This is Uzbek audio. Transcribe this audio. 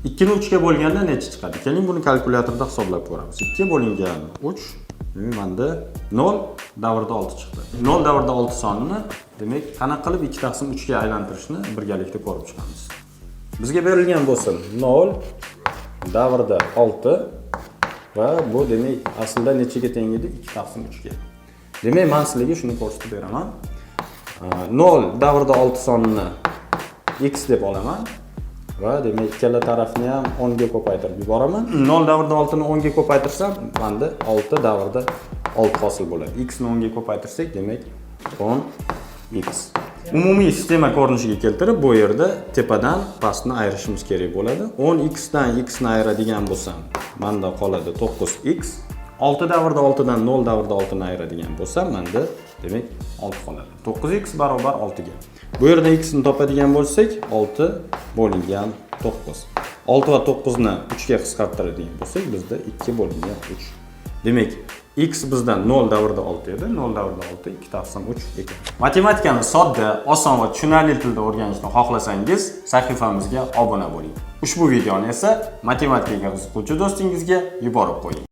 2 ni 3 ga bo'lganda necha chiqadi? Keling buni kalkulyatorda hisoblab ko'ramiz. 2 bo'lingan 3, menda 0 davrida 6 chiqdi. 0 davrida 6 sonini, demak, qanaqa qilib 2 taqsim 3 ga aylantirishni birgalikda ko'rib chiqamiz. Bizga berilgan bo'lsa 0 davrida 6 va bu demak aslida nechaga teng edi? 2 taqsim 3 ga. Demak, men sizlarga shuni ko'rsatib beraman. 0 davrida 6 sonini x deb olaman va demak ikkala tarafni ham 10 ga ko'paytirib yuboraman. 0 davrida 6 ni 10 ga ko'paytirsam, menda 6 davrida 6 hosil bo'ladi. X ni 10 ga ko'paytirsak, demak 10x. Umumiy sistema ko'rinishiga keltirib, bu yerda tepadan pastni ayirishimiz kerak bo'ladi. 10x dan x ni ayiradigan bo'lsam, menda qoladi 9x. 6 davrida 6 dan 0 davrida 6 ni ayiradigan bo'lsam, menda demak 6 qoladi. 9x barobar 6 ga. Bu yerda x ni topadigan bo'lsak, 6 bo'lingan 9. 6 va 9 ni 3 ga qisqartiradigan bo'lsak, bizda 2 bo'lingan 3. Demak, x bizdan 0 davrida 6 edi. 0 davrida 6 2 taqsim 3 ekan. Matematikani sodda, oson va tushunarli tilda o'rganishni xohlasangiz, sahifamizga obuna bo'ling. Ushbu videoni esa matematikaga qiziquvchi do'stingizga yuborib qo'ying.